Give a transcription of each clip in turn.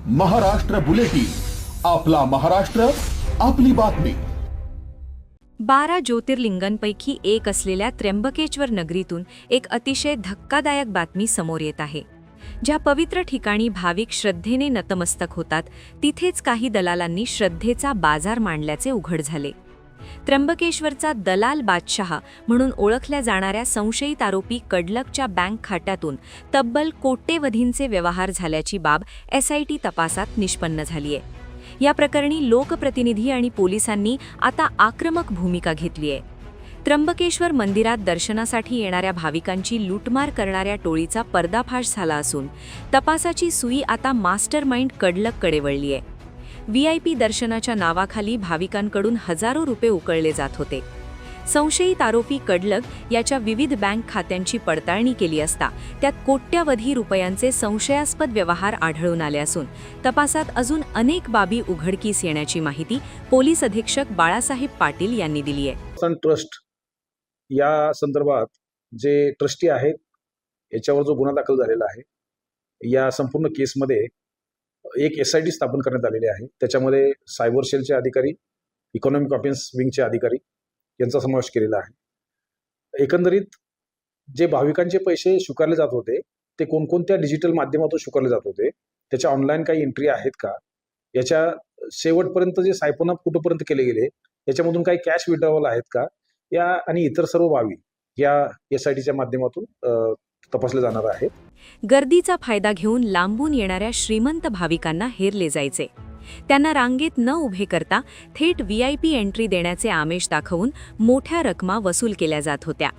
Maharashtra bulletin, आपला महाराष्ट्र, आपली बातमी. 12 ज्योतिर्लिंगांपैकी एक असलेल्या त्र्यंबकेश्वर नगरीतून एक अतिशय धक्कादायक बातमी समोर येत आहे. ज्या पवित्र ठिकाणी भाविक श्रद्धेने नतमस्तक होतात, तिथेच काही दलालांनी श्रद्धेचा बाजार मांडल्याचे उघड झाले. त्र्यंबकेश्वरचा दलाल बादशहा म्हणून ओळखल्या जाणाऱ्या संशयित आरोपी कडलकच्या बँक खात्यातून तब्बल कोट्यवधींचे व्यवहार झाल्याची बाब SIT तपासात निष्पन्न झालीय. या प्रकरणी लोकप्रतिनिधी आणि पोलिसांनी आता आक्रमक भूमिका घेतली आहे. त्र्यंबकेश्वर मंदिरात दर्शनासाठी येणाऱ्या भाविकांची लूटमार करणाऱ्या टोळीचा पर्दाफाश झाला असून तपासाची सुई आता मास्टरमाइंड कडलककडे वळली आहे. VIP दर्शनाच्या नावाखाली भाविकांकडून हजारो रुपये उकळले जात होते. संशयित आरोपी कडलक याच्या विविध बँक खात्यांची पडताळणी केली असता त्यात कोट्यवधी रुपयांचे संशयास्पद व्यवहार आढळून आले असून तपासात अजून अनेक बाबी उघडकीस येण्याची माहिती पोलीस अधीक्षक बाळासाहेब पाटील यांनी दिली आहे. ट्रस्ट या संदर्भात जे ट्रस्टी आहेत याच्यावर जो गुन्हा दाखल झालेला आहे, या संपूर्ण केसमध्ये एक SIT स्थापन करण्यात आलेली आहे. त्याच्यामध्ये सायबर सेलचे अधिकारी, इकॉनॉमिक ऑफेन्स विंगचे अधिकारी यांचा समावेश केलेला आहे. एकंदरीत जे भाविकांचे पैसे स्वीकारले जात होते ते कोणकोणत्या डिजिटल माध्यमातून स्वीकारले जात होते, त्याच्या ऑनलाईन काही एंट्री आहेत का, याच्या शेवटपर्यंत जे सायपन अप कुठंपर्यंत केले गेले, याच्यामधून काही कॅश विड्रॉवल आहेत का, या आणि इतर सर्व बाबी या SITच्या माध्यमातून तपासले जाणार आहेत. गर्दीचा फायदा घेऊन लांबून येणाऱ्या श्रीमंत भाविकांना हेरले जायचे. त्यांना रांगेत न उभे करता थेट VIP एंट्री देण्याचे आमिष दाखवून मोठ्या रकमा वसूल केल्या जात होत्या.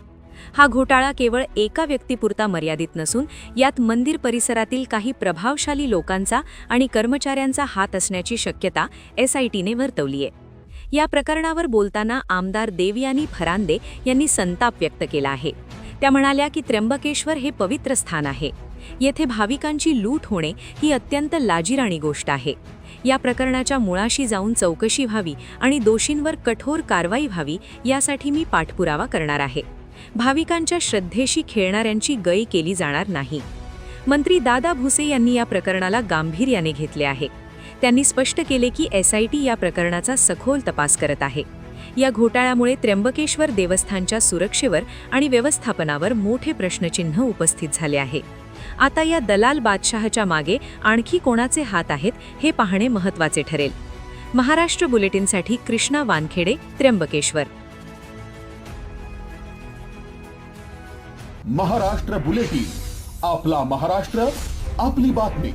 हा घोटाळा केवळ एका व्यक्तीपुरता मर्यादित नसून यात मंदिर परिसरातील काही प्रभावशाली लोकांचा आणि कर्मचाऱ्यांचा हात असण्याची शक्यता SITने वर्तवली आहे. या प्रकरणावर बोलताना आमदार देवयानी फरांदे यांनी संताप व्यक्त केला आहे. त्या म्हणाल्या की त्र्यंबकेश्वर हे पवित्र स्थान आहे. येथे भाविकांची लूट होणे ही अत्यंत लाजिरवाणी गोष्ट आहे. या प्रकरणाच्या मुळाशी जाऊन चौकशी व्हावी आणि दोषींवर कठोर कारवाई व्हावी यासाठी मी पाठपुरावा करणार आहे. भाविकांच्या श्रद्धेशी खेळणाऱ्यांची गय केली जाणार नाही. मंत्री दादा भुसे यांनी या प्रकरणाला गांभीर्याने घेतले आहे. त्यांनी स्पष्ट केले की SIT या प्रकरणाचा सखोल तपास करत आहे. या घोटाळ्यामुळे त्र्यंबकेश्वर देवस्थानच्या सुरक्षेवर आणि व्यवस्थापनावर मोठे प्रश्नचिन्ह उपस्थित झाले आहे. आता या दलाल बादशहाच्या मागे आणखी कोणाचे हात आहेत हे पाहणे महत्त्वाचे ठरेल. महाराष्ट्र बुलेटिनसाठी कृष्णा वानखेडे, त्र्यंबकेश्वर. महाराष्ट्र बुलेटिन, आपला महाराष्ट्र, आपली बातमी.